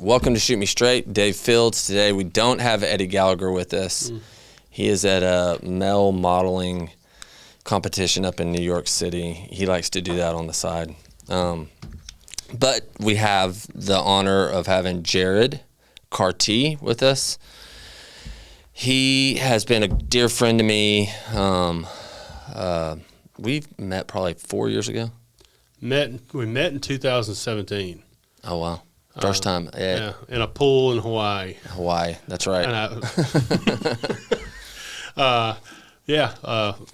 Welcome to Shoot Me Straight, Dave Fields. Today we don't have Eddie Gallagher with us. He is at a male modeling competition up in New York City. He likes to do that on the side. But we have the honor of having Jared Cartee with us. He has been a dear friend to me. We've met probably 4 years ago. We met in 2017. Oh, wow. First time. Yeah, in a pool in Hawaii. Hawaii, that's right. And a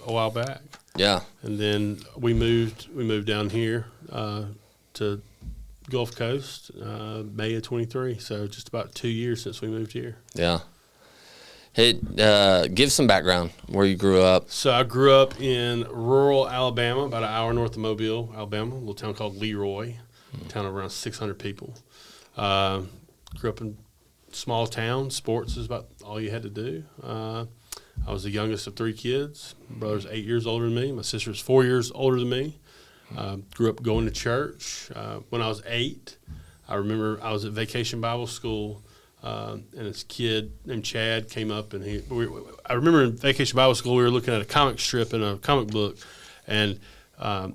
while back. Yeah. And then we moved down here to Gulf Coast, May of 23. So just about 2 years since we moved here. Yeah. Hey, give some background where you grew up. So I grew up in rural Alabama, about an hour north of Mobile, Alabama, a little town called Leroy, a town of around 600 people. Grew up in small town. Sports is about all you had to do. I was the youngest of three kids. My brother's 8 years older than me. My sister's 4 years older than me. Grew up going to church. When I was 8, I remember I was at Vacation Bible School, and this kid named Chad came up, and I remember in Vacation Bible School we were looking at a comic strip in a comic book, and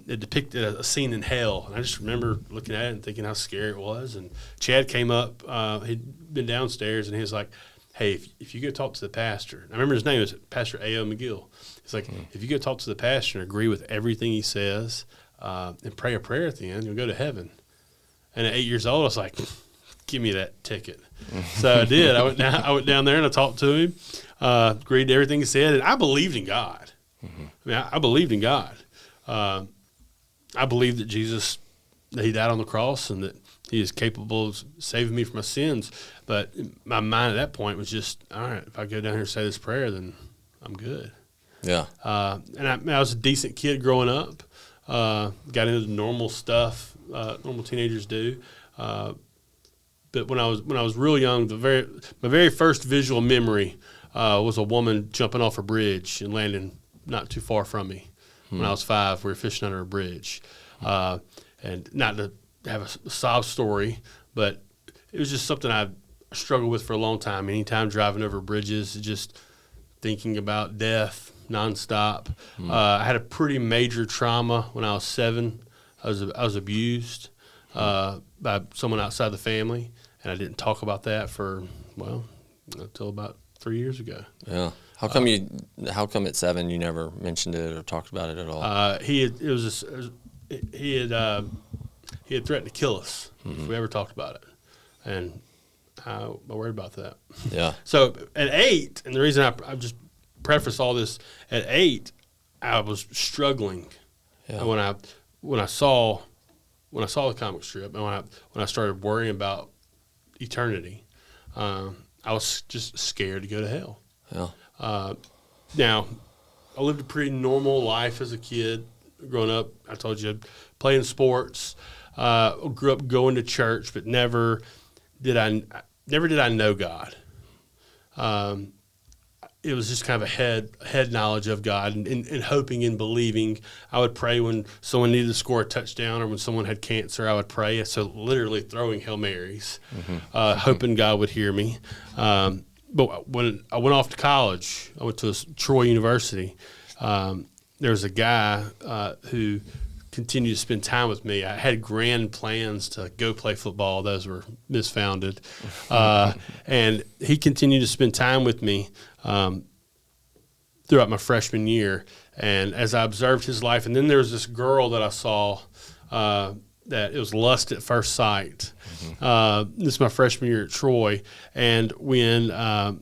it depicted a scene in hell. And I just remember looking at it and thinking how scary it was. And Chad came up. He'd been downstairs, and he was like, hey, if you go talk to the pastor. And I remember his name was Pastor A.O. McGill. He's like, if you go talk to the pastor and agree with everything he says and pray a prayer at the end, you'll go to heaven. And at 8 years old, I was like, give me that ticket. So I did. I went down there and I talked to him, agreed to everything he said, and I believed in God. I mean, I believed in God. I believed that Jesus, that he died on the cross and that he is capable of saving me from my sins. But my mind at that point was just, all right, if I go down here and say this prayer, then I'm good. Yeah. And I was a decent kid growing up. Got into the normal stuff normal teenagers do. But when I was real young, my very first visual memory was a woman jumping off a bridge and landing not too far from me. When I was 5, we were fishing under a bridge. And not to have a sob story, but it was just something I struggled with for a long time. Anytime driving over bridges, just thinking about death nonstop. I had a pretty major trauma when I was 7. I was abused by someone outside the family, and I didn't talk about that until about 3 years ago. Yeah. How come at 7 you never mentioned it or talked about it at all? He had threatened to kill us if we ever talked about it, and I worried about that. Yeah. So at 8, and the reason I just preface all this, at 8, I was struggling. Yeah. And when I saw the comic strip, and when I started worrying about eternity, I was just scared to go to hell. Yeah. Now, I lived a pretty normal life as a kid growing up. I told you, playing sports, grew up going to church, but never did I know God. It was just kind of a head knowledge of God and hoping and believing. I would pray when someone needed to score a touchdown or when someone had cancer, I would pray. So literally throwing Hail Marys, hoping God would hear me. But when I went off to college, I went to Troy University. There was a guy who continued to spend time with me. I had grand plans to go play football. Those were misfounded. And he continued to spend time with me throughout my freshman year. And as I observed his life, and then there was this girl that I saw that it was lust at first sight. This is my freshman year at Troy. And when I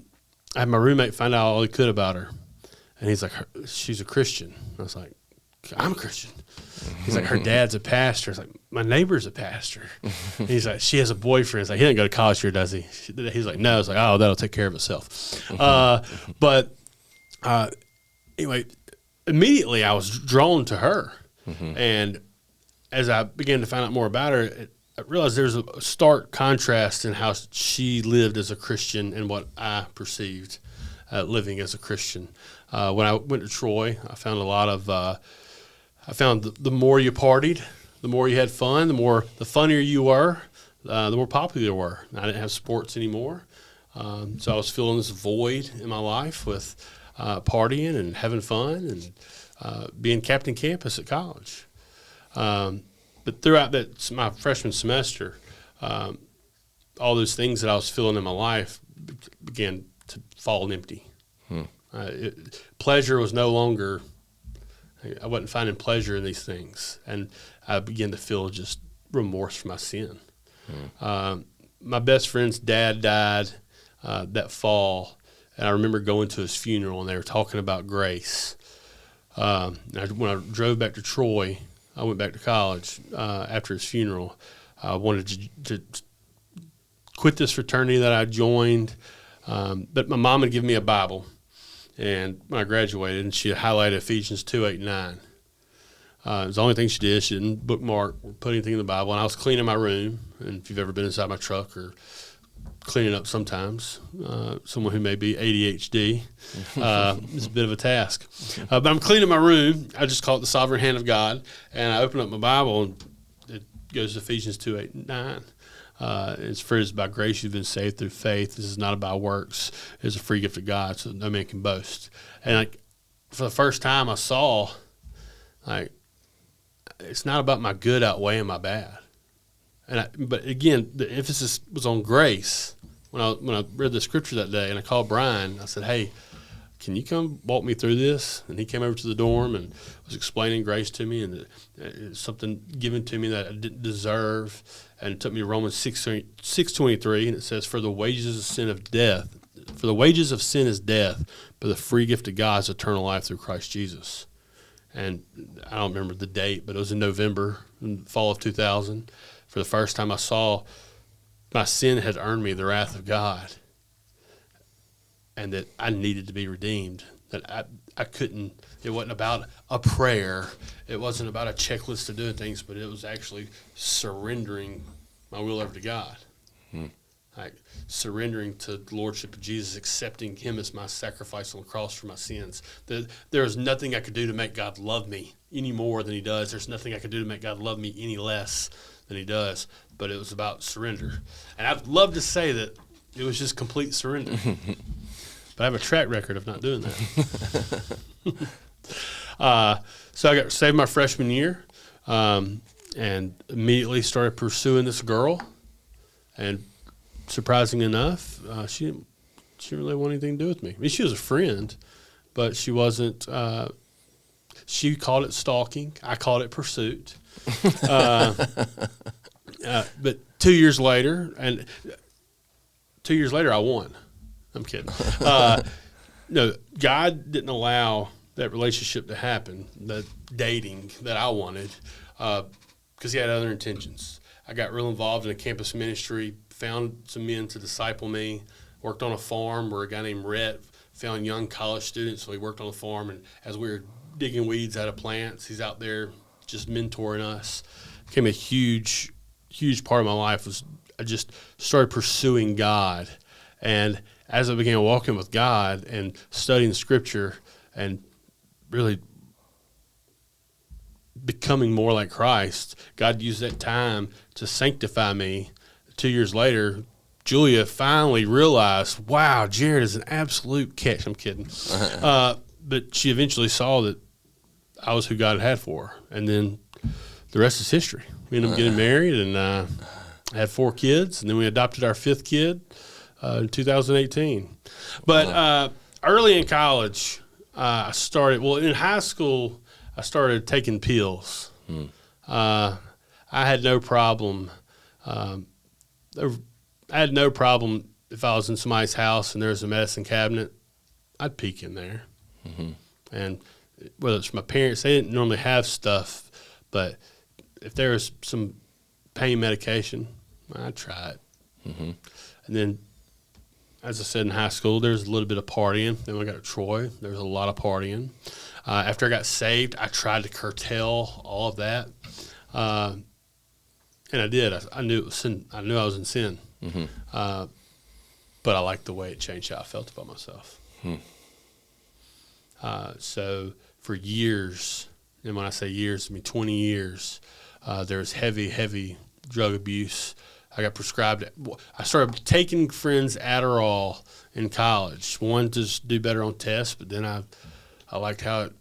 had my roommate find out all he could about her, and he's like, she's a Christian. I was like, I'm a Christian. He's like, her dad's a pastor. I was like, my neighbor's a pastor. And he's like, she has a boyfriend. He's like, he didn't go to college here, does he? He's like, no. I was like, oh, that'll take care of itself. But anyway, immediately I was drawn to her. And as I began to find out more about her, I realized there's a stark contrast in how she lived as a Christian and what I perceived living as a Christian. When I went to Troy, I found a lot of the more you partied, the more you had fun, the funnier you were, the more popular they were. I didn't have sports anymore. So I was filling this void in my life with partying and having fun and being captain campus at college. But throughout my freshman semester, all those things that I was feeling in my life began to fall empty. Pleasure was no longer, I wasn't finding pleasure in these things. And I began to feel just remorse for my sin. My best friend's dad died that fall, and I remember going to his funeral, and they were talking about grace. When I drove back to Troy, I went back to college after his funeral. I wanted to quit this fraternity that I joined, but my mom had given me a Bible, and when I graduated, and she had highlighted Ephesians 2:8-9. It was the only thing she did. She didn't bookmark or put anything in the Bible. And I was cleaning my room, and if you've ever been inside my truck or cleaning up sometimes, someone who may be ADHD, it's a bit of a task. But I'm cleaning my room. I just call it the sovereign hand of God, and I open up my Bible, and it goes to Ephesians 2:8-9. It's for by grace you've been saved through faith. This is not about works. It's a free gift of God, so no man can boast. And for the first time, I saw, it's not about my good outweighing my bad. But again, the emphasis was on grace. When I read the scripture that day, and I called Brian, I said, "Hey, can you come walk me through this?" And he came over to the dorm and was explaining grace to me, and it's something given to me that I didn't deserve. And it took me to Romans 6:23, and it says, "For the wages of sin is death, but the free gift of God is eternal life through Christ Jesus." And I don't remember the date, but it was in November, in the fall of 2000. For the first time, I saw my sin had earned me the wrath of God, and that I needed to be redeemed. That I couldn't. It wasn't about a prayer. It wasn't about a checklist of doing things, but it was actually surrendering my will over to God. Surrendering to the lordship of Jesus, accepting him as my sacrifice on the cross for my sins. There is nothing I could do to make God love me any more than he does. There's nothing I could do to make God love me any less than he does. But it was about surrender. And I'd love to say that it was just complete surrender. But I have a track record of not doing that. So I got saved my freshman year, and immediately started pursuing this girl. And surprisingly enough, she didn't really want anything to do with me. I mean, she was a friend, but she wasn't. She called it stalking. I called it pursuit. But 2 years later, I won. I'm kidding. No, God didn't allow that relationship to happen, the dating that I wanted, because he had other intentions. I got real involved in a campus ministry, found some men to disciple me, worked on a farm where a guy named Rhett found young college students, so he worked on the farm, and as we were digging weeds out of plants, he's out there just mentoring us. Became a huge, huge part of my life. I just started pursuing God, and as I began walking with God and studying Scripture and really becoming more like Christ, God used that time to sanctify me. 2 years later, Julia finally realized, wow, Jared is an absolute catch. I'm kidding. But she eventually saw that I was who God had for her. And then the rest is history. We ended up getting married, and had 4 kids, and then we adopted our 5th kid in 2018. But early in college, in high school, I started taking pills. I had no problem. I had no problem if I was in somebody's house and there's a medicine cabinet, I'd peek in there. And whether it's my parents, they didn't normally have stuff, but if there was some pain medication, I'd try it. And then, as I said, in high school, there's a little bit of partying. Then when I got to Troy, there was a lot of partying. After I got saved, I tried to curtail all of that. And I did. I knew it was sin. I knew I was in sin. But I liked the way it changed how I felt about myself. So for years, and when I say years, I mean 20 years, there was heavy, heavy drug abuse I got prescribed. I started taking friends' Adderall in college. One to just do better on tests, but then I liked how it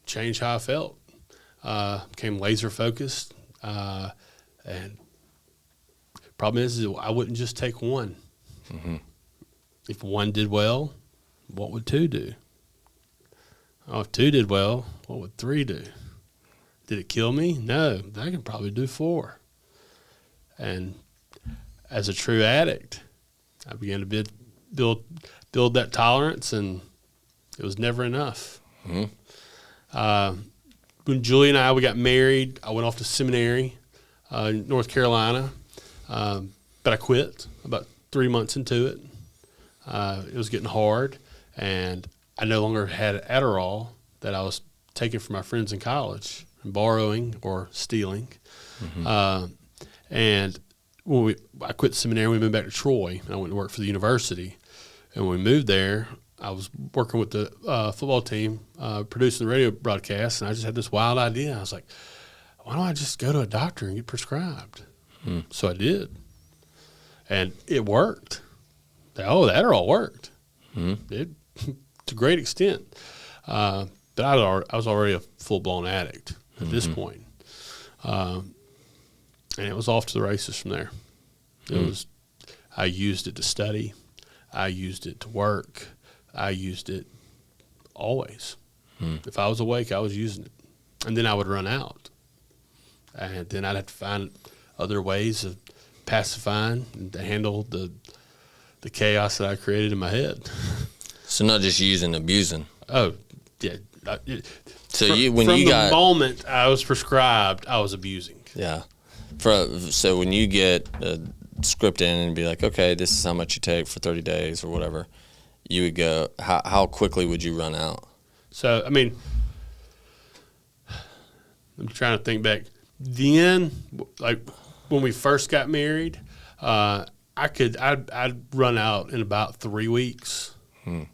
changed how I felt. Became laser focused, and problem is I wouldn't just take one. Mm-hmm. If one did well, what would two do? Oh, if two did well, what would three do? Did it kill me? No, I can probably do four. And as a true addict, I began to build that tolerance, and it was never enough. Mm-hmm. When Julie and we got married, I went off to seminary in North Carolina, but I quit about 3 months into it. It was getting hard, and I no longer had Adderall that I was taking from my friends in college and borrowing or stealing. Mm-hmm. And when I quit seminary, we moved back to Troy, and I went to work for the university. And when we moved there, I was working with the football team, producing the radio broadcast, and I just had this wild idea. I was like, why don't I just go to a doctor and get prescribed? So I did. And it worked. The Adderall worked. It to a great extent. But I was already a full-blown addict at this point. And it was off to the races from there. I used it to study. I used it to work. I used it always. If I was awake, I was using it. And then I would run out. And then I'd have to find other ways of pacifying and to handle the chaos that I created in my head. So not just using, abusing. Oh, yeah. So from the moment I was prescribed, I was abusing. Yeah. So when you get a script in and be like, okay, this is how much you take for 30 days or whatever, you would go, how quickly would you run out? So, I mean, I'm trying to think back. Then, like when we first got married, I'd run out in about 3 weeks. I mean,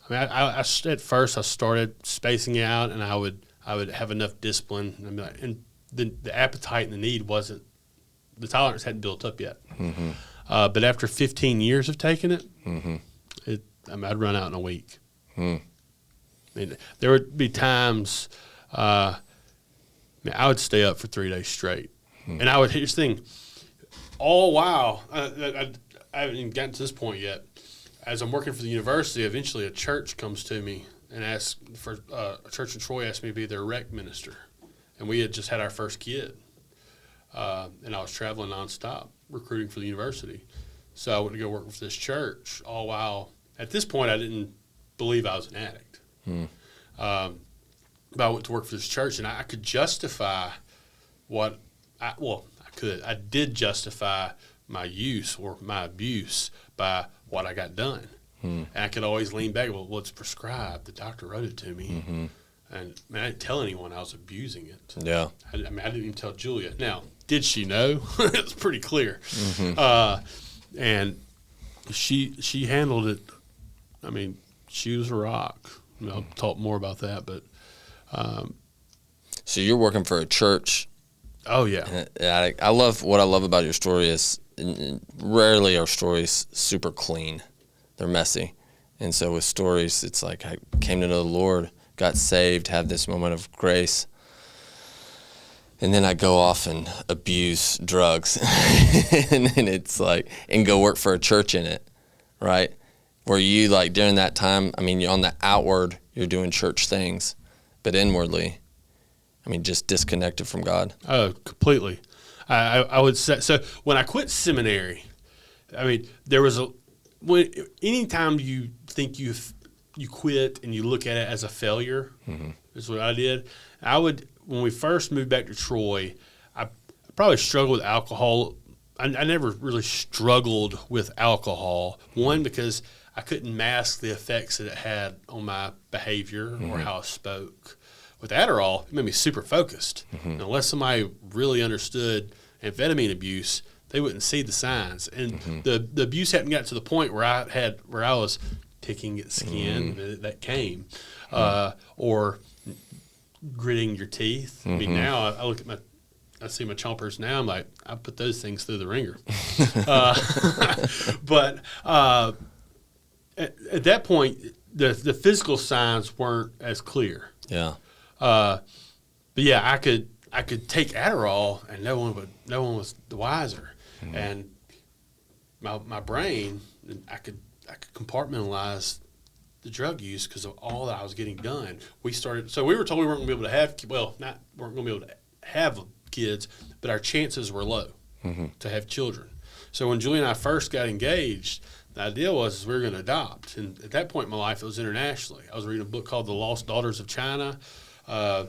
I at first I started spacing out, and I would have enough discipline, and the appetite and the need wasn't, the tolerance hadn't built up yet. But after 15 years of taking it, I'd run out in a week. I mean, there would be times I would stay up for 3 days straight, and here's the thing. All while I haven't even gotten to this point yet. As I'm working for the university, eventually a church comes to me and asks for a church in Troy asked me to be their rec minister, and we had just had our first kid, and I was traveling nonstop recruiting for the university. So I went to go work for this church. All while at this point I didn't believe I was an addict, but I went to work for this church, and I could justify I did justify my use or my abuse by what I got done. And I could always lean back, well, it's prescribed. The doctor wrote it to me. And I didn't tell anyone I was abusing it. Yeah. I didn't even tell Julia. Now, did she know? It's pretty clear. And she handled it. I mean, she was a rock. I mean, I'll talk more about that, but. So you're working for a church. Oh, yeah. I love about your story is rarely are stories super clean. They're messy. And so with stories, it's like I came to know the Lord, got saved, had this moment of grace, and then I go off and abuse drugs. And then it's like, and go work for a church in it, right? Where you, like, during that time, I mean, on the outward, you're doing church things, but inwardly, I mean, just disconnected from God. Oh, completely. I would say, so when I quit seminary, I mean, there was anytime you think you quit and you look at it as a failure, is what I did. When we first moved back to Troy, I probably struggled with alcohol. I never really struggled with alcohol. One, because I couldn't mask the effects that it had on my behavior or how I spoke. With Adderall, it made me super focused. And unless somebody really understood amphetamine abuse, they wouldn't see the signs. And the abuse hadn't got to the point where I was picking at skin that came, or gritting your teeth. I mean, now I look at my I see my chompers now. I'm like, I put those things through the ringer. But at that point, the physical signs weren't as clear. Yeah. But yeah, I could take Adderall and no one was the wiser. Mm-hmm. And my brain, I could compartmentalize the drug use because of all that I was getting done. We were told we weren't going to be able to have, weren't going to be able to have kids, but our chances were low to have children. So when Julie and I first got engaged, the idea was we were going to adopt. And at that point in my life, it was internationally. I was reading a book called The Lost Daughters of China. I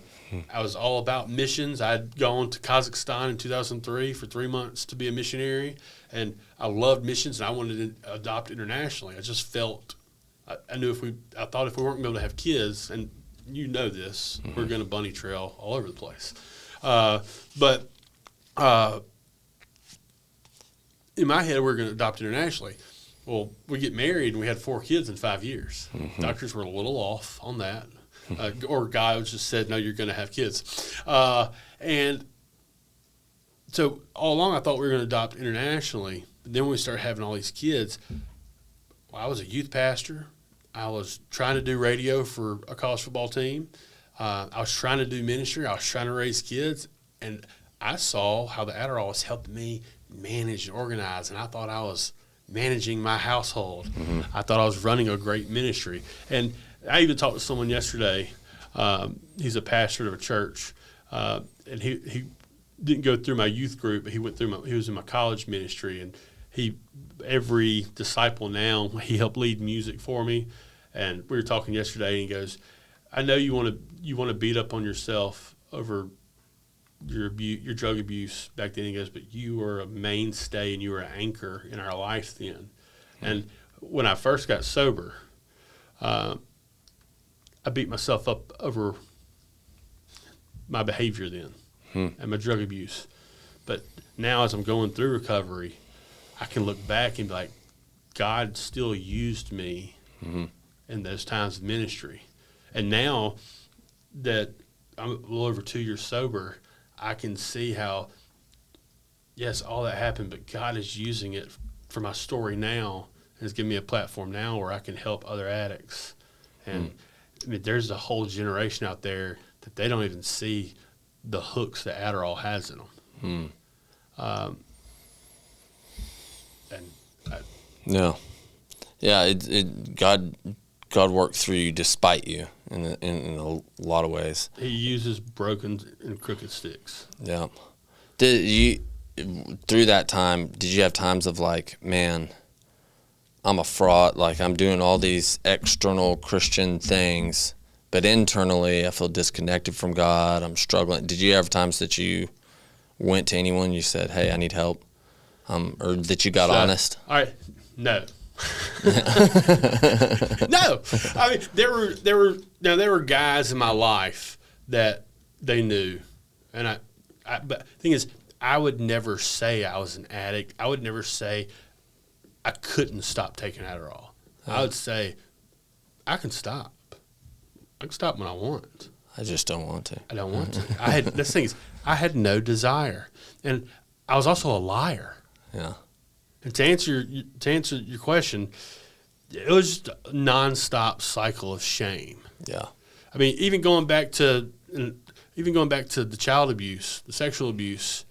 was all about missions. I'd gone to Kazakhstan in 2003 for 3 months to be a missionary, and I loved missions, and I wanted to adopt internationally. I just felt, I thought if we weren't going to be able to have kids, and you know this, we're going to bunny trail all over the place. But in my head, we were going to adopt internationally. Well, we get married, and we had 4 kids in 5 years. Mm-hmm. Doctors were a little off on that. Or God just said, no, you're going to have kids. And so all along I thought we were going to adopt internationally. But then when we started having all these kids, I was a youth pastor. I was trying to do radio for a college football team. I was trying to do ministry. I was trying to raise kids. And I saw how the Adderall was helping me manage and organize. And I thought I was managing my household. Mm-hmm. I thought I was running a great ministry. And I even talked to someone yesterday. He's a pastor of a church, and he didn't go through my youth group, but he was in my college ministry, and every disciple now, he helped lead music for me. And we were talking yesterday, and he goes, I know you want to beat up on yourself over your drug abuse back then. He goes, but you were a mainstay and you were an anchor in our life then. And when I first got sober, I beat myself up over my behavior then and my drug abuse. But now as I'm going through recovery, I can look back and be like, God still used me in those times of ministry. And now that I'm a little over 2 years sober, I can see how, yes, all that happened, but God is using it for my story now and has given me a platform now where I can help other addicts. And I mean, there's a whole generation out there that they don't even see the hooks that Adderall has in them. God worked through you despite you in a lot of ways. He uses broken and crooked sticks. Yeah. Did you through that time? Did you have times of like, man, I'm a fraud, like I'm doing all these external Christian things, but internally I feel disconnected from God, I'm struggling? Did you have times that you went to anyone, you said, hey, I need help, or that you got honest? All right, no. No. I mean, there were guys in my life that they knew, and but the thing is, I would never say I was an addict. I would never say I couldn't stop taking Adderall. I would say, I can stop. I can stop when I want. I just don't want to. I don't want to. This thing is, I had no desire. And I was also a liar. Yeah. And to answer your question, it was just a nonstop cycle of shame. Yeah. I mean, even going back to the child abuse, the sexual abuse,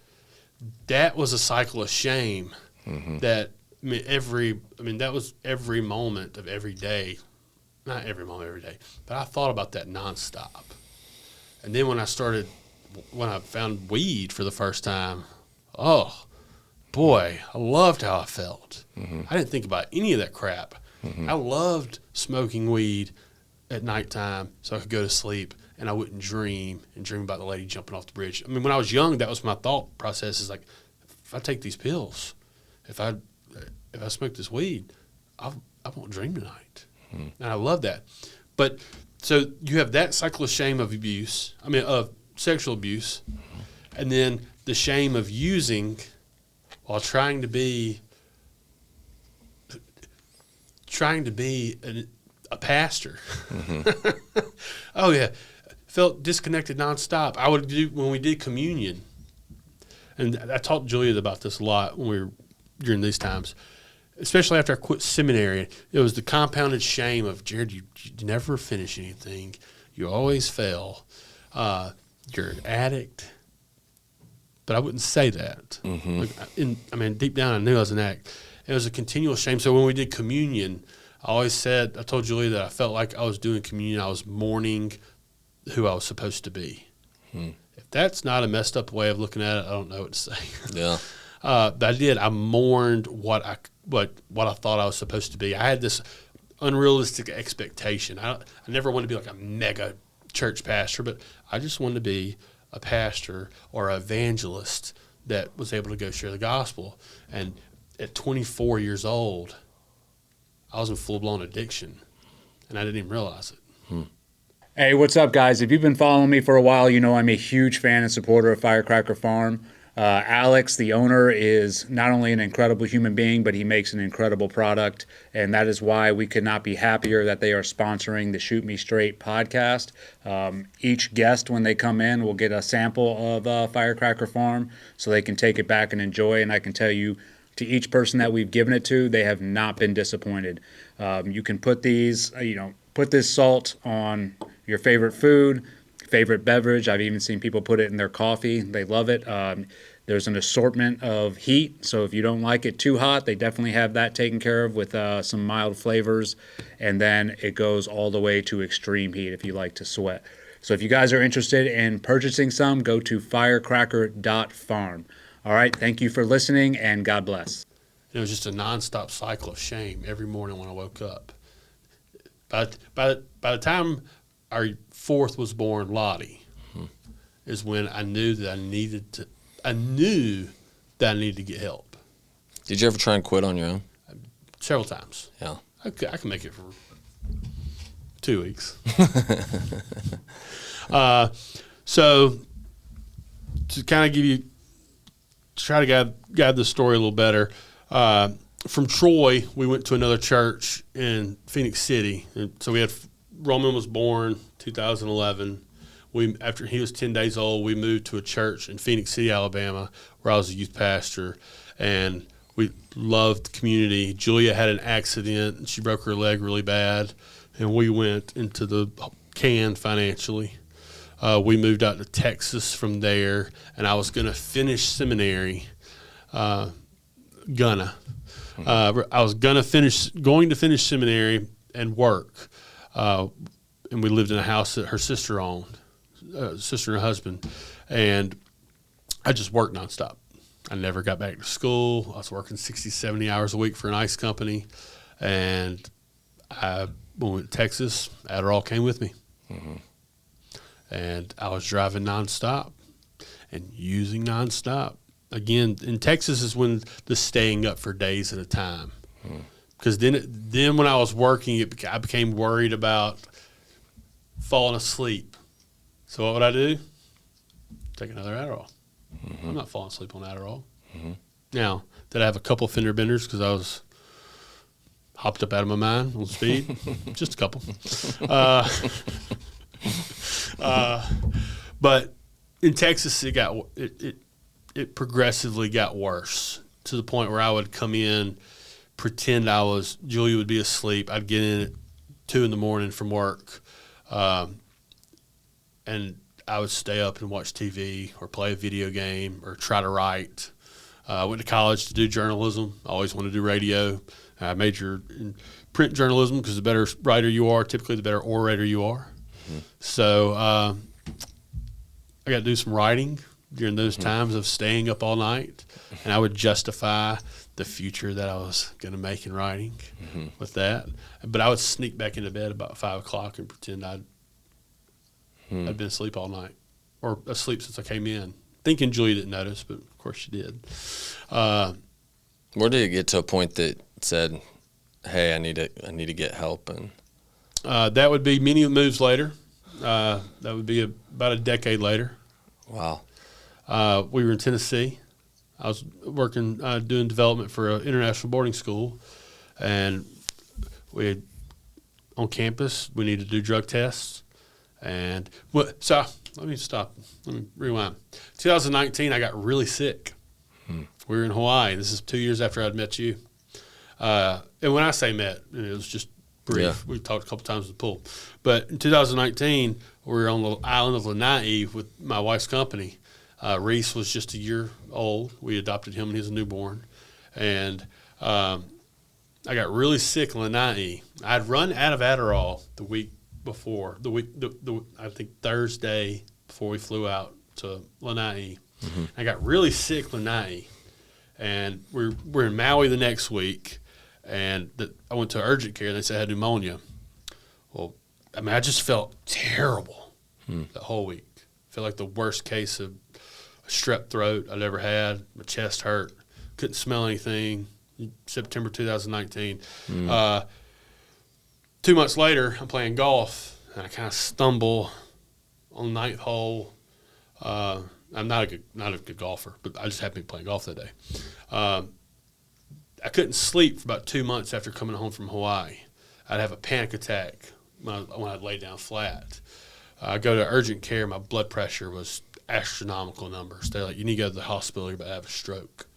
that was a cycle of shame that that was every moment of every day. Not every moment of every day, but I thought about that nonstop. And then when I found weed for the first time, oh, boy, I loved how I felt. I didn't think about any of that crap. I loved smoking weed at nighttime so I could go to sleep and I wouldn't dream about the lady jumping off the bridge. I mean, when I was young, that was my thought process, is like, if I take these pills, if I smoke this weed, I won't dream tonight. And I love that. But so you have that cycle of shame of sexual abuse, and then the shame of using while trying to be a pastor. Oh yeah, felt disconnected nonstop. I would do when we did communion. and I talked to Julia about this a lot when we were during these times, especially after I quit seminary. It was the compounded shame of, Jared, you never finish anything. You always fail. You're an addict. But I wouldn't say that. Like, deep down, I knew I was an addict. It was a continual shame. So when we did communion, I told Julia that I felt like I was doing communion. I was mourning who I was supposed to be. If that's not a messed up way of looking at it, I don't know what to say. Yeah. But I did. I mourned what I thought I was supposed to be. I had this unrealistic expectation. I never wanted to be like a mega church pastor, but I just wanted to be a pastor or an evangelist that was able to go share the gospel. And at 24 years old, I was in full-blown addiction, and I didn't even realize it. Hey, what's up, guys? If you've been following me for a while, you know I'm a huge fan and supporter of Firecracker Farm. Alex, the owner, is not only an incredible human being, but he makes an incredible product, and that is why we could not be happier that they are sponsoring the Shoot Me Straight podcast. Each guest, when they come in, will get a sample of Firecracker Farm so they can take it back and enjoy, and I can tell you, to each person that we've given it to, they have not been disappointed. You can put these, put this salt on your favorite food, favorite beverage. I've even seen people put it in their coffee. They love it. There's an assortment of heat, so if you don't like it too hot, they definitely have that taken care of with some mild flavors. And then it goes all the way to extreme heat if you like to sweat. So if you guys are interested in purchasing some, go to firecracker.farm. All right, thank you for listening, and God bless. It was just a nonstop cycle of shame every morning when I woke up. By the time our fourth was born, Lottie, is when I knew that I needed to get help. Did you ever try and quit on your own? Several times. Yeah. I can make it for 2 weeks. So to kind of try to guide the story a little better, from Troy, we went to another church in Phoenix City. And so Roman was born 2011. After he was 10 days old, we moved to a church in Phoenix City, Alabama, where I was a youth pastor, and we loved the community. Julia had an accident, and she broke her leg really bad, and we went into the can financially. We moved out to Texas from there, and I was going to finish seminary. I was going to finish seminary and work, and we lived in a house that her sister owned. Sister and her husband, and I just worked nonstop. I never got back to school. I was working 60, 70 hours a week for an ice company, and when we went to Texas, Adderall came with me. And I was driving nonstop and using nonstop. Again, in Texas is when the staying up for days at a time. Because then when I was working, I became worried about falling asleep. So what would I do? Take another Adderall. I'm not falling asleep on Adderall. Now, did I have a couple fender benders because I was hopped up out of my mind on speed? Just a couple. But in Texas, it progressively got worse to the point where I would come in, pretend Julia would be asleep. I'd get in at 2 a.m. from work. And I would stay up and watch TV or play a video game or try to write. I went to college to do journalism. I always wanted to do radio. I majored in print journalism because the better writer you are, typically the better orator you are. So I got to do some writing during those times of staying up all night. And I would justify the future that I was going to make in writing with that. But I would sneak back into bed about 5 o'clock and pretend I'd been asleep all night, or asleep since I came in, thinking Julia didn't notice, but of course she did. Where did it get to a point that said, "Hey, I need to get help"? And that would be many moves later. That would be about a decade later. Wow. We were in Tennessee. I was working doing development for an international boarding school, and on campus we needed to do drug tests. And so let me stop. Let me rewind. 2019, I got really sick. We were in Hawaii. This is 2 years after I'd met you. And when I say met, it was just brief. Yeah. We talked a couple times at the pool. But in 2019, we were on the island of Lanai with my wife's company. Reese was just a year old. We adopted him when he was a newborn. And I got really sick in Lanai. I'd run out of Adderall the week before. I think Thursday before we flew out to Lanai. I got really sick Lanai. And we're in Maui the next week. And I went to urgent care. And they said I had pneumonia. Well, I mean, I just felt terrible that whole week. Felt like the worst case of strep throat I'd ever had. My chest hurt. Couldn't smell anything. September 2019. 2 months later, I'm playing golf, and I kind of stumble on the ninth hole. I'm not a good golfer, but I just happened to be playing golf that day. I couldn't sleep for about 2 months after coming home from Hawaii. I'd have a panic attack when I'd lay down flat. I go to urgent care. My blood pressure was astronomical numbers. They're like, you need to go to the hospital. You're about to have a stroke.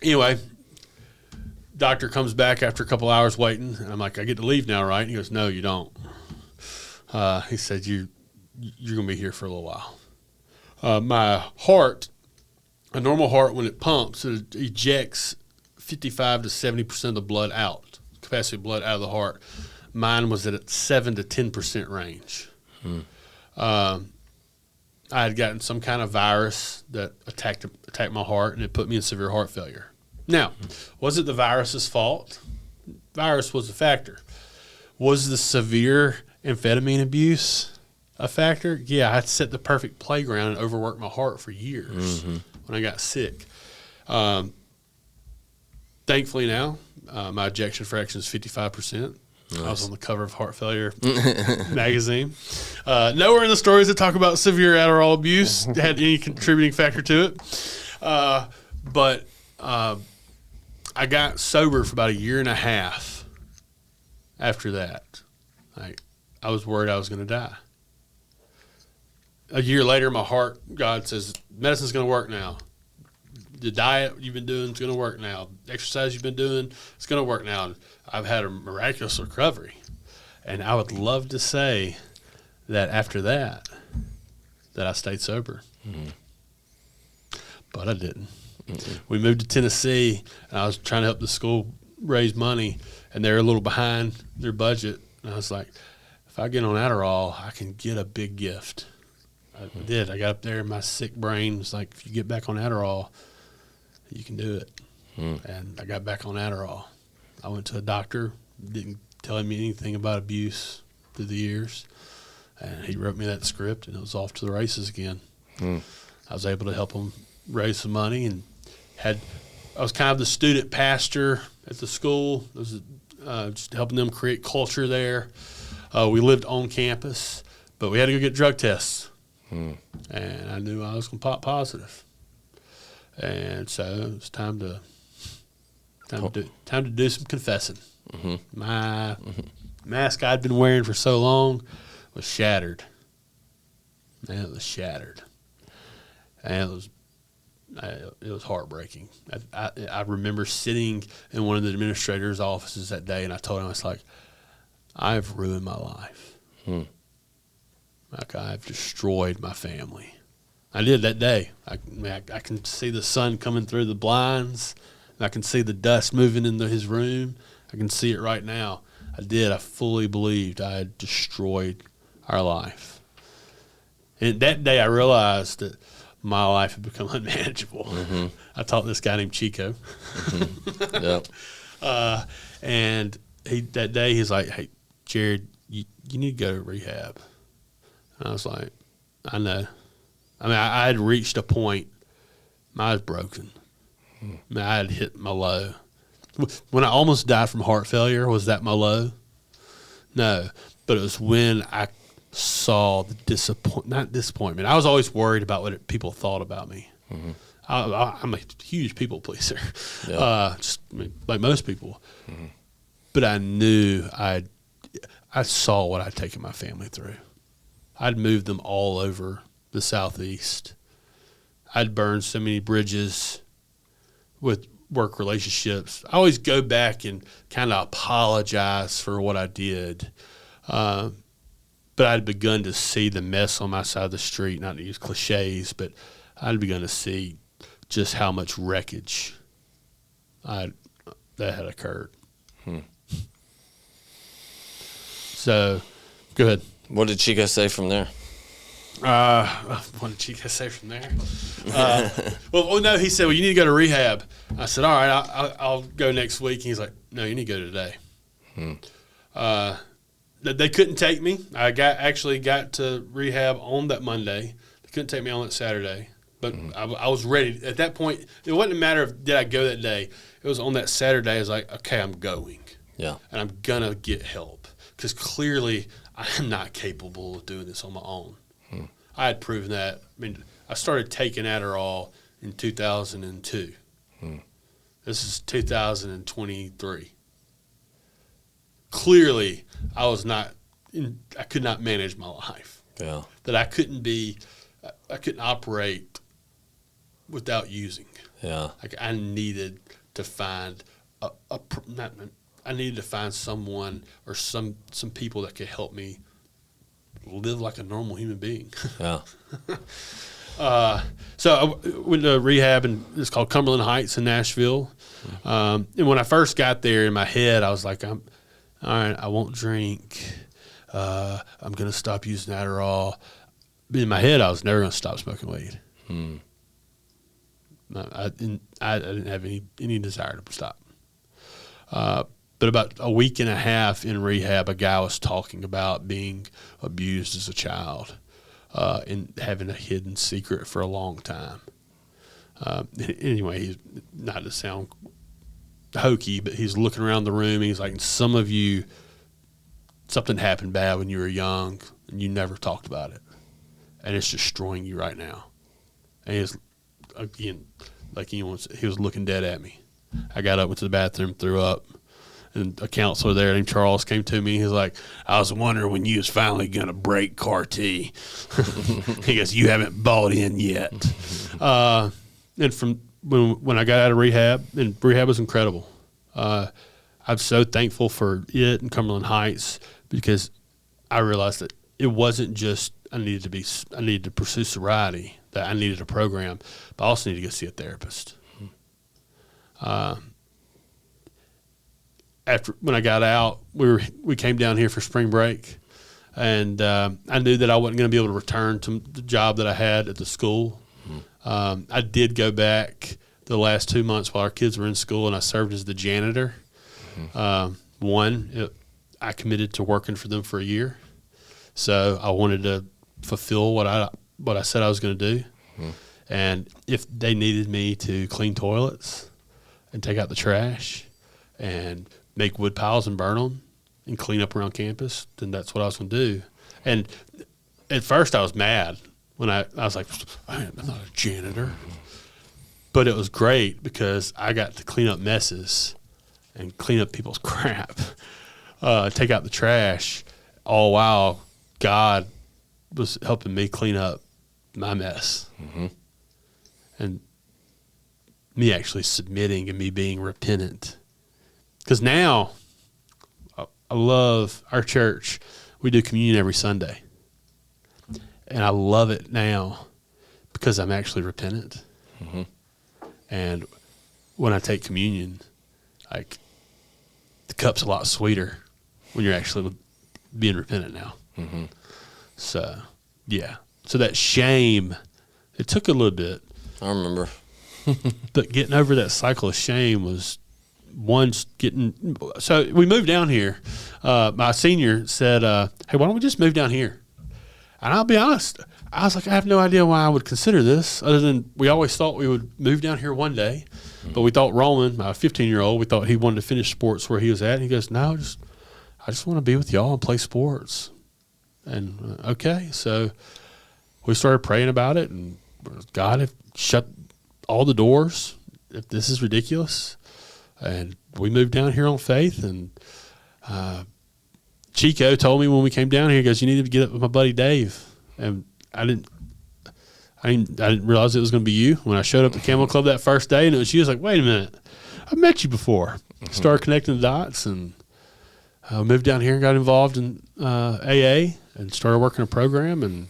Anyway, doctor comes back after a couple hours waiting, and I'm like, I get to leave now, right? And he goes, no, you don't. He said, you're going to be here for a little while. My heart, a normal heart, when it pumps, it ejects 55 to 70% of the blood out, capacity of blood out of the heart. Mine was at a 7 to 10% range. I had gotten some kind of virus that attacked my heart, and it put me in severe heart failure. Now, was it the virus's fault? Virus was a factor. Was the severe amphetamine abuse a factor? Yeah, I had set the perfect playground and overworked my heart for years when I got sick. Thankfully now, my ejection fraction is 55%. Nice. I was on the cover of Heart Failure magazine. Nowhere in the stories that talk about severe Adderall abuse had any contributing factor to it. But I got sober for about a year and a half after that. I was worried I was going to die. A year later, my heart, God says, medicine's going to work now. The diet you've been doing is going to work now. The exercise you've been doing, it's going to work now. I've had a miraculous recovery. And I would love to say that after that I stayed sober. But I didn't. We moved to Tennessee, and I was trying to help the school raise money, and they're a little behind their budget. And I was like, if I get on Adderall, I can get a big gift. I did. I got up there, and my sick brain was like, if you get back on Adderall, you can do it. And I got back on Adderall. I went to a doctor, didn't tell me anything about abuse through the years, and he wrote me that script, and it was off to the races again. I was able to help him raise some money, and I was kind of the student pastor at the school. I was just helping them create culture there. We lived on campus, but we had to go get drug tests, and I knew I was going to pop positive. And so it was time to do some confessing. My mask I'd been wearing for so long was shattered. And it was shattered. And it was heartbreaking. I remember sitting in one of the administrator's offices that day, and I told him, I was like, I've ruined my life. Like, I've destroyed my family. I did that day. I can see the sun coming through the blinds. I can see the dust moving into his room. I can see it right now. I did. I fully believed I had destroyed our life. And that day I realized that my life had become unmanageable. I taught this guy named Chico. Yep. And that day he's like, hey, Jared, you need to go to rehab. And I was like, I know. I mean, I had reached a point. I was broken. I mean, I had hit my low. When I almost died from heart failure, was that my low? No. But it was when I saw the not disappointment. I was always worried about what people thought about me. I'm a huge people pleaser, like most people. But I knew I saw what I'd taken my family through. I'd moved them all over the Southeast. I'd burned so many bridges with work relationships. I always go back and kind of apologize for what I did. But I'd begun to see the mess on my side of the street, not to use cliches, but I'd begun to see just how much wreckage that had occurred. So, go ahead. What did Chico say from there? What did Chico say from there? No, he said, well, you need to go to rehab. I said, all right, I'll go next week. He's like, no, you need to go today. They couldn't take me. I actually got to rehab on that Monday. They couldn't take me on that Saturday. But I was ready. At that point, it wasn't a matter of did I go that day. It was on that Saturday. I was like, okay, I'm going. Yeah. And I'm going to get help. Because clearly I am not capable of doing this on my own. I had proven that. I mean, I started taking Adderall in 2002. This is 2023. Clearly, I could not manage my life. Yeah. That I couldn't operate without using. Yeah. Like I needed to find I needed to find someone or some people that could help me live like a normal human being. Yeah. So I went to rehab, and it's called Cumberland Heights in Nashville. And when I first got there, in my head, I was like, all right, I won't drink. I'm going to stop using Adderall. But in my head, I was never going to stop smoking weed. I didn't have any desire to stop. But about a week and a half in rehab, a guy was talking about being abused as a child and having a hidden secret for a long time. Anyway, he's not to sound hokey, but he's looking around the room and he's like, some of you, something happened bad when you were young and you never talked about it. And it's destroying you right now. And he's, again, like he was looking dead at me. I got up, went to the bathroom, threw up. And a counselor there named Charles came to me. He's like, I was wondering when you was finally going to break Cartee. He goes, you haven't bought in yet. And from when I got out of rehab, and rehab was incredible. I'm so thankful for it and Cumberland Heights because I realized that it wasn't just I needed to pursue sobriety, that I needed a program, but I also needed to go see a therapist. When I got out, we came down here for spring break, and I knew that I wasn't going to be able to return to the job that I had at the school. I did go back the last 2 months while our kids were in school, and I served as the janitor. I committed to working for them for a year, so I wanted to fulfill what I said I was going to do. And if they needed me to clean toilets and take out the trash and make wood piles and burn them and clean up around campus, then that's what I was going to do. And at first I was mad when I was like, I'm not a janitor. But it was great because I got to clean up messes and clean up people's crap, take out the trash, all while God was helping me clean up my mess. And me actually submitting and me being repentant. Because now, I love our church. We do communion every Sunday. And I love it now because I'm actually repentant. And when I take communion, like, the cup's a lot sweeter when you're actually being repentant now. So, yeah. So that shame, it took a little bit. I remember. But getting over that cycle of shame was so we moved down here. My senior said, hey, why don't we just move down here? And I'll be honest, I was like, I have no idea why I would consider this other than we always thought we would move down here one day. But we thought Roman, my 15-year-old, we thought he wanted to finish sports where he was at. And he goes, no, I just want to be with y'all and play sports. And okay, so we started praying about it. And God had shut all the doors. If this is ridiculous. And we moved down here on faith, and Chico told me when we came down here, he goes, "You need to get up with my buddy Dave," and I didn't realize it was going to be you. When I showed up at Camel Club that first day, and it was you, I was like, "Wait a minute, I've met you before." Started connecting the dots, and moved down here and got involved in AA and started working a program. And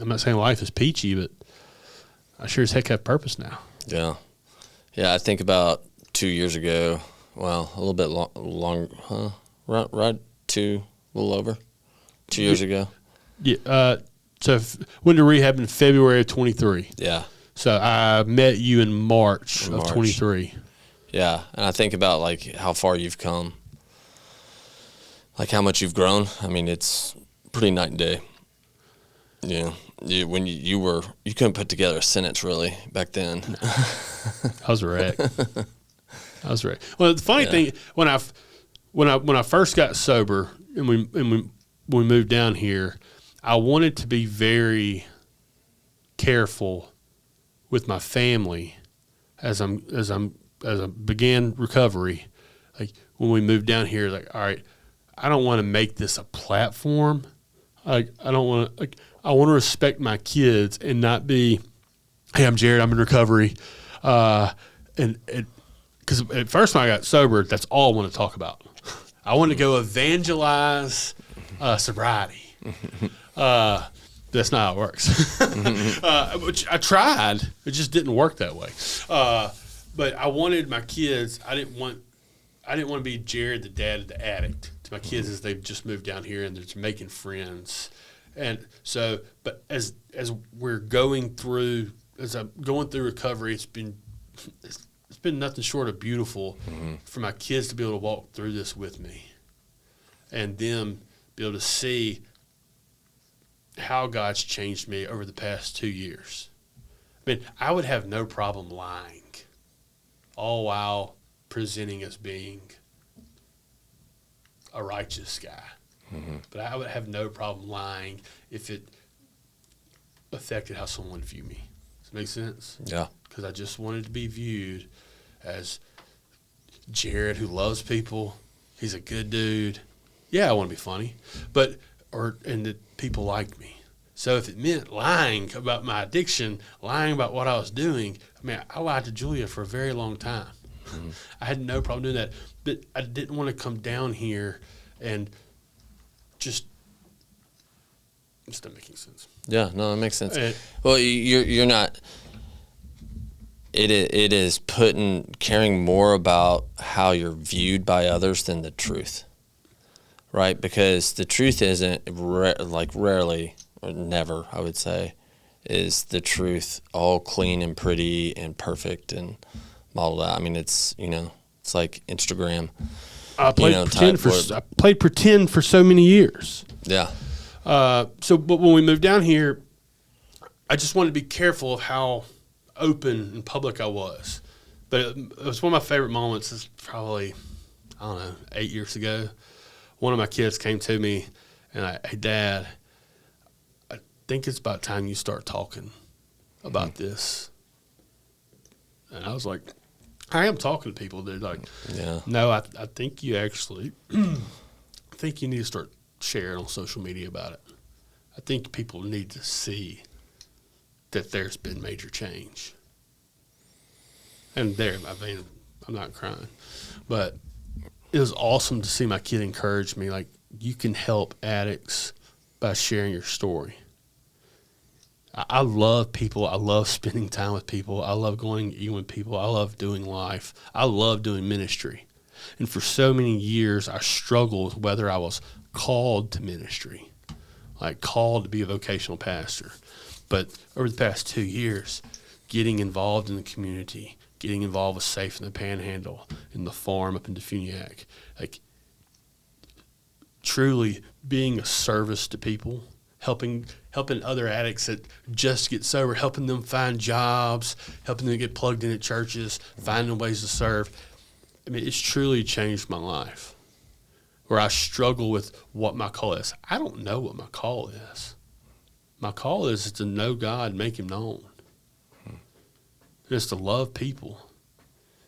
I'm not saying life is peachy, but I sure as heck have purpose now. Yeah. Yeah, I think about 2 years ago, well, a little bit long, huh? Right, a little over 2 years ago. Yeah. So went to rehab in February of 23. Yeah. So I met you in March of 23. Yeah, and I think about like how far you've come, like how much you've grown. I mean, it's pretty night and day. Yeah, when you couldn't put together a sentence really back then. No. I was a wreck. Well, the funny thing, when I first got sober and we moved down here, I wanted to be very careful with my family as I began recovery. Like when we moved down here, like, all right, I don't want to make this a platform. I want to respect my kids and not be, hey, I'm Jared, I'm in recovery. And because at first when I got sober, that's all I want to talk about. I want to go evangelize sobriety. That's not how it works. Which I tried. It just didn't work that way. But I wanted my kids, I didn't want to be Jared, the dad of the addict, to my kids as they've just moved down here and they're just making friends. And so, but as we're going through, as I'm going through recovery, it's been nothing short of beautiful for my kids to be able to walk through this with me and them be able to see how God's changed me over the past 2 years. I mean, I would have no problem lying, all while presenting as being a righteous guy. But I would have no problem lying if it affected how someone viewed me. Does that make sense? Yeah. Because I just wanted to be viewed as Jared who loves people. He's a good dude. Yeah, I want to be funny, and that people like me. So if it meant lying about my addiction, lying about what I was doing, I mean, I lied to Julia for a very long time. I had no problem doing that, but I didn't want to come down here and just it's not making sense. Yeah, no, it makes sense. Well, you're not. It is caring more about how you're viewed by others than the truth, right? Because the truth isn't rarely or never, I would say, is the truth all clean and pretty and perfect and modeled out. I mean, it's it's like Instagram. I played pretend for so many years. Yeah. But when we moved down here, I just wanted to be careful of how open and public I was. But it was one of my favorite moments. Is probably, 8 years ago. One of my kids came to me and hey, Dad, I think it's about time you start talking about this. And I was like, I am talking to people. They're like, no, I think you actually, I think you need to start sharing on social media about it. I think people need to see that there's been major change. And I'm not crying, but it was awesome to see my kid encourage me. Like, you can help addicts by sharing your story. I love people. I love spending time with people. I love going and eating with people. I love doing life. I love doing ministry. And for so many years, I struggled with whether I was called to ministry, like called to be a vocational pastor. But over the past 2 years, getting involved in the community, getting involved with Safe in the Panhandle, in the farm up in Defuniak, like truly being a service to people, helping other addicts that just get sober, helping them find jobs, helping them get plugged in at churches, finding ways to serve. I mean, it's truly changed my life, where I struggle with what my call is. I don't know what my call is. My call is to know God and make him known. And it's to love people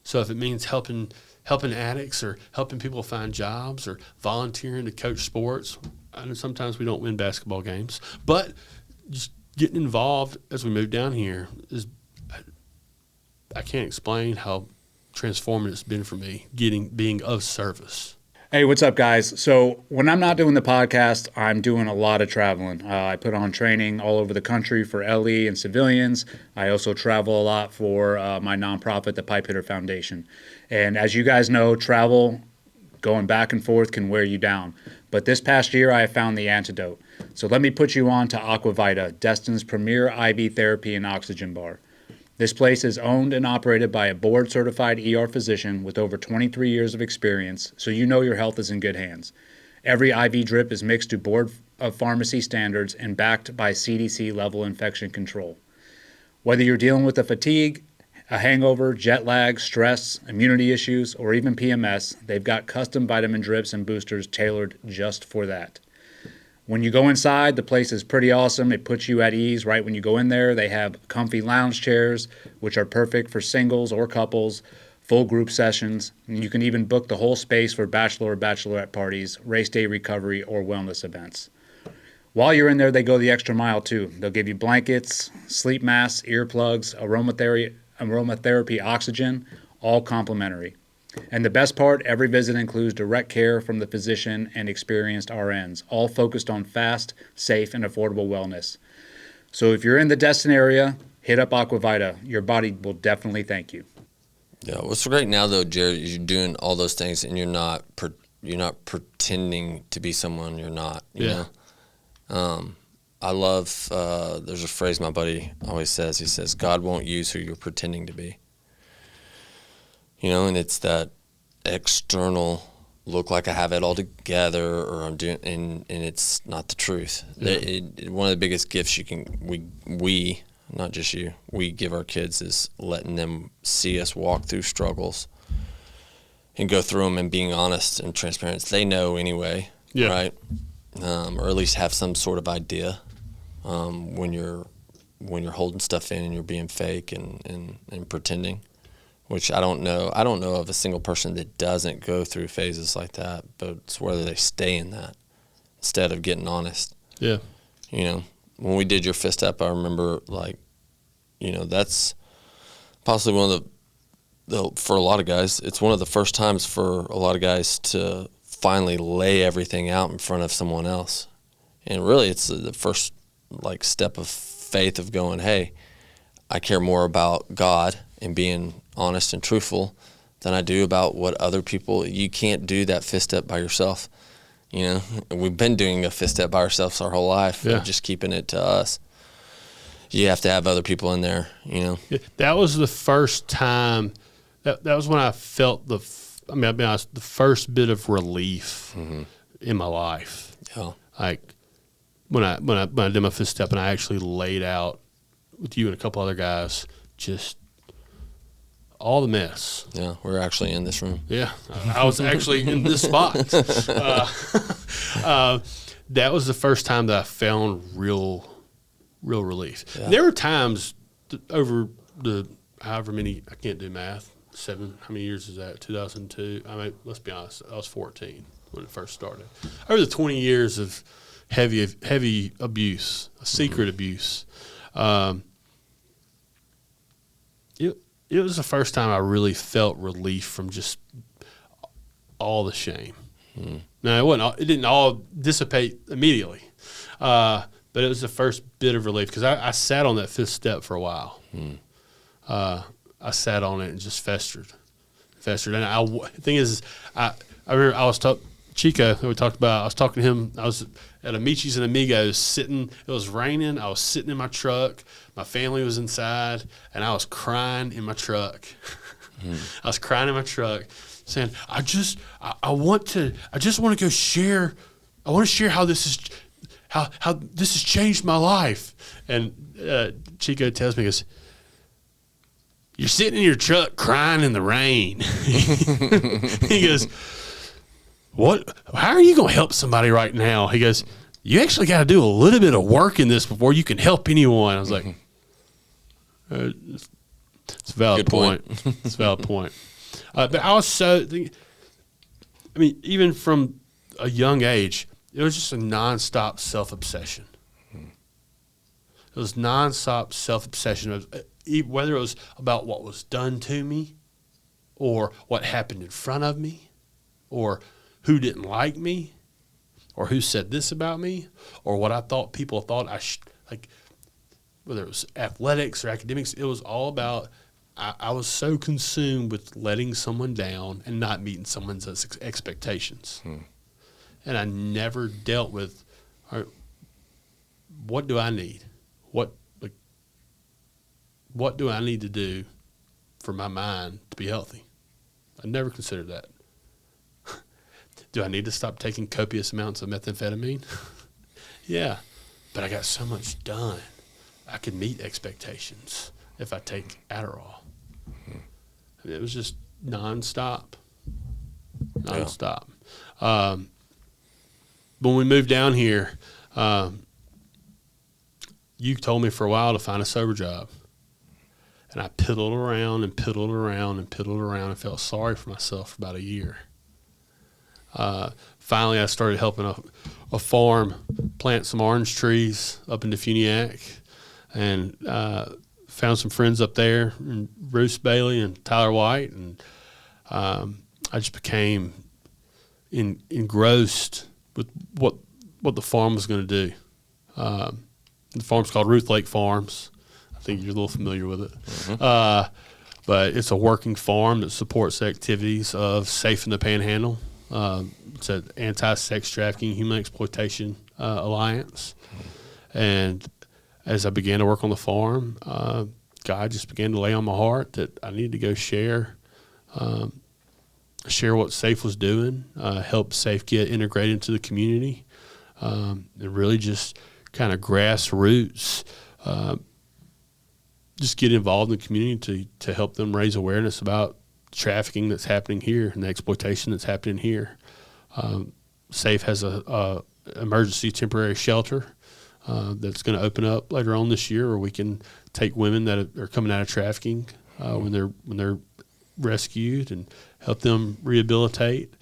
So if it means helping addicts or helping people find jobs or volunteering to coach sports, I know sometimes we don't win basketball games, but just getting involved as we move down here is, I can't explain how transformative it's been for me being of service. Hey, what's up, guys? So when I'm not doing the podcast, I'm doing a lot of traveling. I put on training all over the country for LE and civilians. I also travel a lot for my nonprofit, the Pipe Hitter Foundation. And as you guys know, travel, going back and forth, can wear you down. But this past year, I have found the antidote. So let me put you on to Aqua Vitae, Destin's premier IV therapy and oxygen bar. This place is owned and operated by a board-certified ER physician with over 23 years of experience, so you know your health is in good hands. Every IV drip is mixed to Board of Pharmacy standards and backed by CDC-level infection control. Whether you're dealing with a fatigue, a hangover, jet lag, stress, immunity issues, or even PMS, they've got custom vitamin drips and boosters tailored just for that. When you go inside, the place is pretty awesome. It puts you at ease right when you go in there. They have comfy lounge chairs, which are perfect for singles or couples, full group sessions. And you can even book the whole space for bachelor or bachelorette parties, race day recovery, or wellness events. While you're in there, they go the extra mile too. They'll give you blankets, sleep masks, earplugs, aromatherapy oxygen, all complimentary. And the best part, every visit includes direct care from the physician and experienced RNs, all focused on fast, safe, and affordable wellness. So if you're in the Destin area, hit up Aqua Vitae. Your body will definitely thank you. Yeah, what's great now though, Jared, is you're doing all those things and you're not pretending to be someone you're not. You know? I love. There's a phrase my buddy always says. He says, "God won't use who you're pretending to be." You know, and it's that external look like I have it all together, or I'm doing, and it's not the truth. Yeah. One of the biggest gifts we, not just you, we give our kids is letting them see us walk through struggles and go through them and being honest and transparent. They know anyway, right? Or at least have some sort of idea when you're holding stuff in and you're being fake and pretending. Which I don't know of a single person that doesn't go through phases like that, but it's whether they stay in that instead of getting honest. Yeah. You know, when we did your fist up, I remember, like, you know, that's possibly one of for a lot of guys, it's one of the first times for a lot of guys to finally lay everything out in front of someone else. And really it's the first, like, step of faith of going, hey, I care more about God and being honest and truthful than I do about what other people. You can't do that fist step by yourself. You know, we've been doing a fist step by ourselves our whole life, just keeping it to us. You have to have other people in there, you know. That was the first time, that was when I felt I'll be honest, the first bit of relief in my life. Yeah. Like when I did my fist step and I actually laid out with you and a couple other guys, just all the mess. Yeah, we're actually in this room. Yeah, I was actually in this spot. That was the first time that I found real relief. Yeah. There were times over the however many, I can't do math, how many years is that? 2002. I mean, let's be honest, I was 14 when it first started. Over the 20 years of heavy abuse, secret abuse. It was the first time I really felt relief from just all the shame. Now it didn't all dissipate immediately, but it was the first bit of relief because I sat on that fifth step for a while. I sat on it and just festered. And the thing is, I remember I was Chico, who we talked about, I was talking to him. I was at Amicis and Amigos sitting. It was raining. I was sitting in my truck. My family was inside, and I was crying in my truck. I was crying in my truck, saying, I just want to go share. I want to share how this has changed my life. And Chico tells me, he goes, "You're sitting in your truck crying in the rain." He goes, "What? How are you going to help somebody right now?" He goes, "You actually got to do a little bit of work in this before you can help anyone." I was like, "It's a valid point. It's a valid point." But I was even from a young age, it was just a nonstop self-obsession. It was nonstop self-obsession, whether it was about what was done to me or what happened in front of me or who didn't like me or who said this about me or what I thought people thought I should, like, whether it was athletics or academics. It was all about I was so consumed with letting someone down and not meeting someone's expectations. And I never dealt with, all right, what do I need? What do I need to do for my mind to be healthy? I never considered that. Do I need to stop taking copious amounts of methamphetamine? Yeah, but I got so much done. I could meet expectations if I take Adderall. It was just nonstop. When we moved down here, you told me for a while to find a sober job. And I piddled around and felt sorry for myself for about a year. Finally, I started helping a farm plant some orange trees up in Defuniak, and found some friends up there, and Bruce Bailey and Tyler White, and I just became engrossed with what the farm was going to do. The farm's called Ruth Lake Farms. I think you're a little familiar with it. But it's a working farm that supports the activities of Safe in the Panhandle. It's an anti-sex trafficking, human exploitation alliance. And as I began to work on the farm, God just began to lay on my heart that I needed to go share what Safe was doing, help Safe get integrated into the community, and really just kind of grassroots, just get involved in the community to help them raise awareness about trafficking that's happening here and the exploitation that's happening here. Safe has a emergency temporary shelter that's going to open up later on this year, where we can take women that are coming out of trafficking when they're rescued and help them rehabilitate.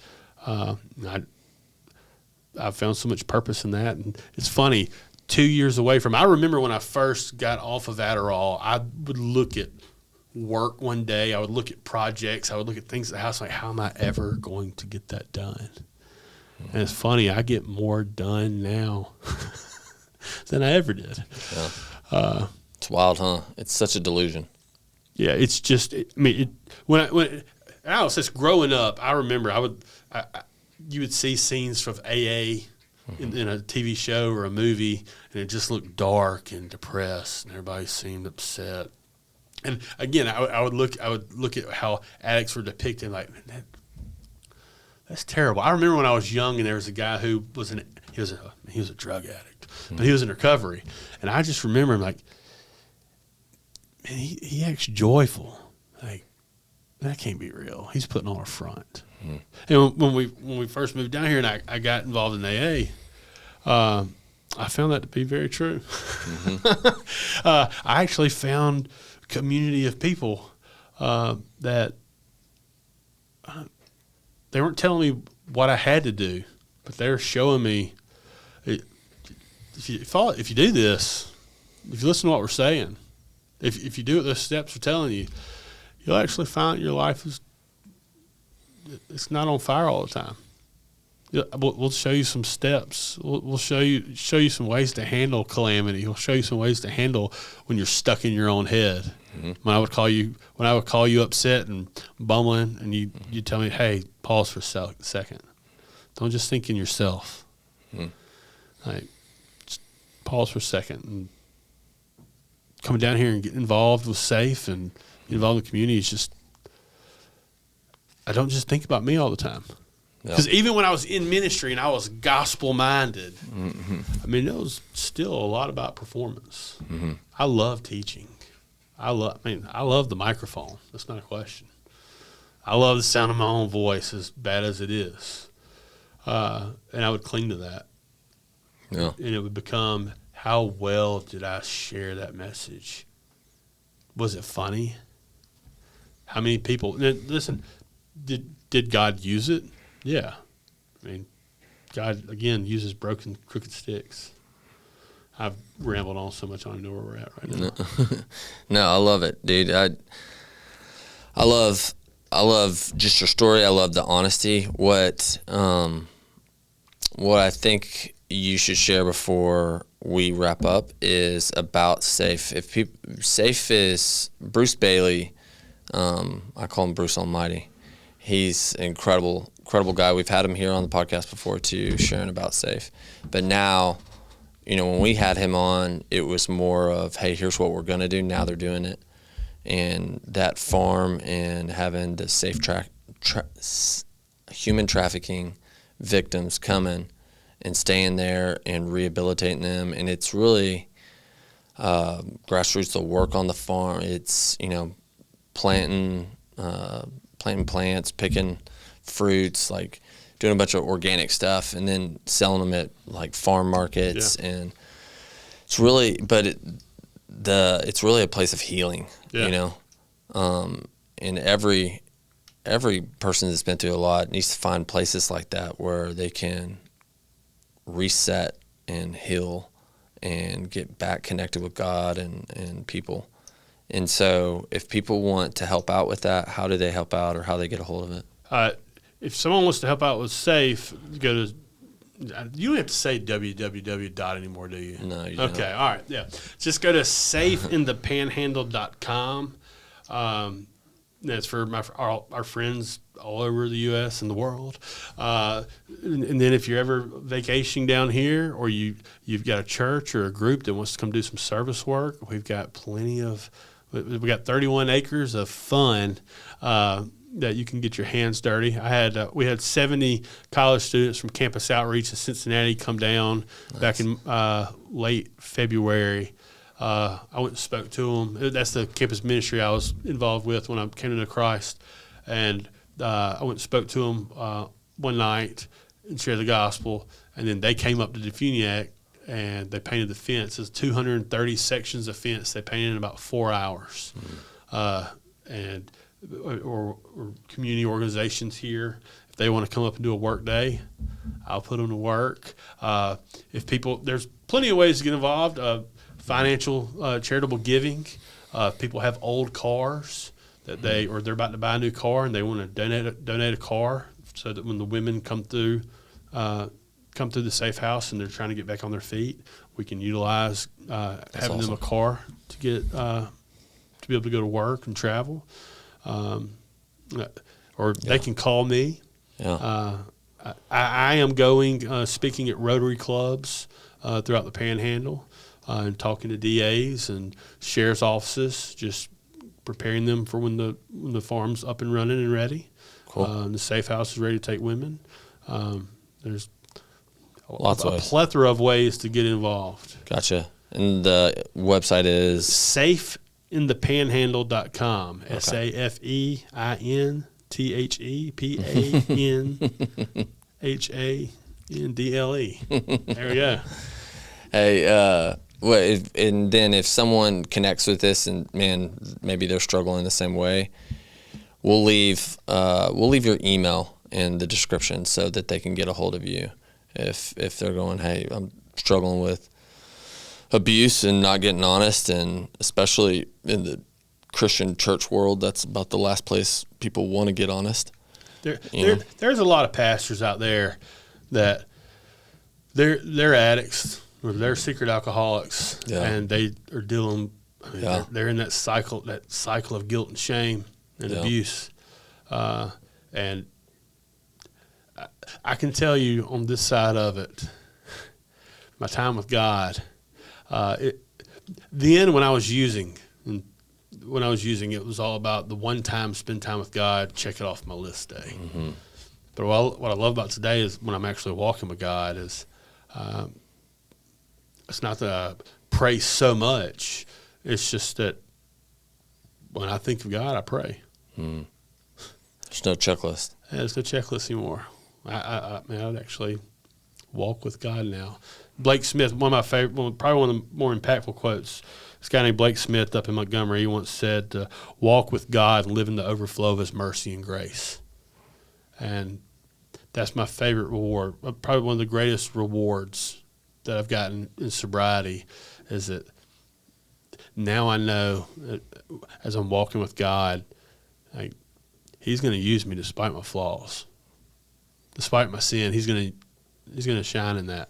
I found so much purpose in that, and it's funny. 2 years away from, I remember when I first got off of Adderall, I would look at work one day, I would look at projects, I would look at things at the house, like, how am I ever going to get that done? And it's funny, I get more done now than I ever did. Yeah. It's wild, huh? It's such a delusion. Yeah, it's just, when I was just growing up, I remember you would see scenes from AA in a TV show or a movie, and it just looked dark and depressed, and everybody seemed upset. And again, I would look at how addicts were depicted, like, man, that's terrible. I remember when I was young, and there was a guy who he was a drug addict, but he was in recovery, and I just remember him like, man, he acts joyful. Like, that can't be real. He's putting on a front. And when we first moved down here, and I got involved in AA, I found that to be very true. I actually found a community of people that they weren't telling me what I had to do, but they were showing me, if you do this, if you listen to what we're saying, if you do what those steps are telling you, you'll actually find your life it's not on fire all the time. We'll show you some steps. We'll show you some ways to handle calamity. We'll show you some ways to handle when you're stuck in your own head. When I would call you upset and bumbling, and you tell me, hey, pause for a second. Don't just think in yourself. Like, just pause for a second. And coming down here and getting involved with Safe and get involved in the community is just, I don't just think about me all the time. Because even when I was in ministry and I was gospel-minded, I mean, it was still a lot about performance. I love teaching. I love the microphone. That's not a question. I love the sound of my own voice, as bad as it is. And I would cling to that. Yeah. And it would become, how well did I share that message? Was it funny? How many people – listen, did God use it? Yeah. I mean, God, again, uses broken, crooked sticks. I've rambled on so much. I don't know where we're at right now. No, I love it, dude. I love just your story. I love the honesty. What I think you should share before we wrap up is about Safe. Safe is Bruce Bailey. I call him Bruce Almighty. He's an incredible guy. We've had him here on the podcast before too, sharing about Safe. But now, when we had him on, it was more of, hey, here's what we're gonna do. Now they're doing it, and that farm and having the safe human trafficking victims coming and staying there and rehabilitating them, and it's really grassroots. The work on the farm. It's planting plants, picking fruits, like doing a bunch of organic stuff, and then selling them at like farm markets. Yeah. And it's really, it's really a place of healing. Yeah. And every person that's been through a lot needs to find places like that where they can reset and heal and get back connected with God and people. And so if people want to help out with that, how do they help out, or how do they get a hold of it? If someone wants to help out with Safe, go to, you don't have to say www. anymore, do you? No, you don't. Okay, all right, yeah. Just go to safeinthepanhandle.com. That's for our friends all over the U.S. and the world. And then if you're ever vacationing down here, or you've got a church or a group that wants to come do some service work, we've got we got 31 acres of fun that you can get your hands dirty. We had 70 college students from Campus Outreach in Cincinnati come down. Nice. Back in late February. I went and spoke to them. That's the campus ministry I was involved with when I came into Christ. And I went and spoke to them one night and shared the gospel. And then they came up to Defuniac and they painted the fence. It's 230 sections of fence they painted in about 4 hours. Mm-hmm. Or community organizations here, if they want to come up and do a work day, I'll put them to work. There's plenty of ways to get involved. Financial charitable giving. If people have old cars that they're about to buy a new car and they want to donate a car, so that when the women come through the Safe House and they're trying to get back on their feet, we can utilize having them a car to get to be able to go to work and travel. They can call me. Yeah. I am going speaking at Rotary clubs throughout the Panhandle. And talking to DAs and sheriff's offices, just preparing them for when the farm's up and running and ready. Cool. The Safe House is ready to take women. There's a plethora of ways to get involved. Gotcha. And the website is safeinthepanhandle.com. Okay. SAFEINTHEPANHANDLE. There we go. Hey, and then if someone connects with this and, man, maybe they're struggling the same way, we'll leave your email in the description so that they can get a hold of you if they're going, hey, I'm struggling with abuse and not getting honest, and especially in the Christian church world, that's about the last place people want to get honest. There's a lot of pastors out there that they're addicts. They're secret alcoholics, and they are dealing. They're in that cycle of guilt and shame and abuse. And I can tell you on this side of it, my time with God. Then when I was using, it was all about the one time spend time with God, check it off my list day. Mm-hmm. But what I love about today is when I'm actually walking with God is. It's not that I pray so much. It's just that when I think of God, I pray. Mm. There's no checklist. Yeah, there's no checklist anymore. I would actually walk with God now. Blake Smith, one of my favorite, probably one of the more impactful quotes. This guy named Blake Smith up in Montgomery, he once said, walk with God and live in the overflow of his mercy and grace. And that's my favorite reward. Probably one of the greatest rewards that I've gotten in sobriety is that now I know that as I'm walking with God, like, He's going to use me despite my flaws, despite my sin. He's going to shine in that.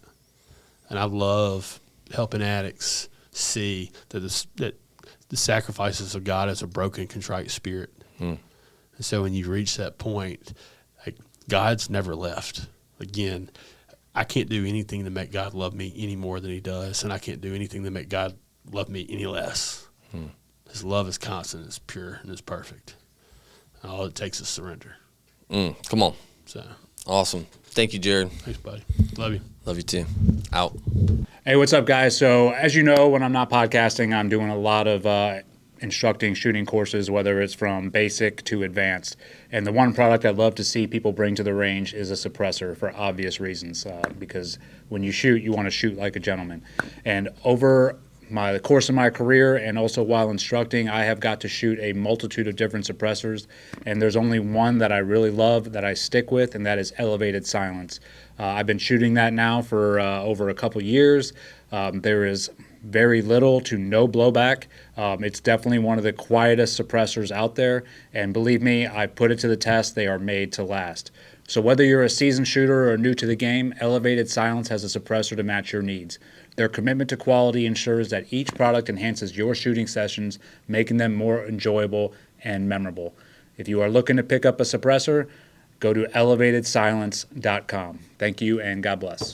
And I love helping addicts see that the sacrifices of God is a broken, contrite spirit. And so when you reach that point, like, God's never left. Again, I can't do anything to make God love me any more than He does, and I can't do anything to make God love me any less. His love is constant, it's pure, and it's perfect. And all it takes is surrender. Come on. So Awesome. Thank you, Jared. thanks, buddy. Love you. Love you too. Out. Hey, what's up, guys? So, as you know, when I'm not podcasting, I'm doing a lot of instructing shooting courses, whether it's from basic to advanced. And the one product I love to see people bring to the range is a suppressor for obvious reasons, because when you shoot, you want to shoot like a gentleman. And over the course of my career and also while instructing, I have got to shoot a multitude of different suppressors, and there's only one that I really love that I stick with, and that is elevated silence. I've been shooting that now for over a couple years. There is very little to no blowback. It's definitely one of the quietest suppressors out there, and believe me, I put it to the test. They are made to last. So whether you're a seasoned shooter or new to the game, Elevated Silence has a suppressor to match your needs. Their commitment to quality ensures that each product enhances your shooting sessions, making them more enjoyable and memorable. If you are looking to pick up a suppressor, go to elevatedsilence.com. Thank you, and God bless.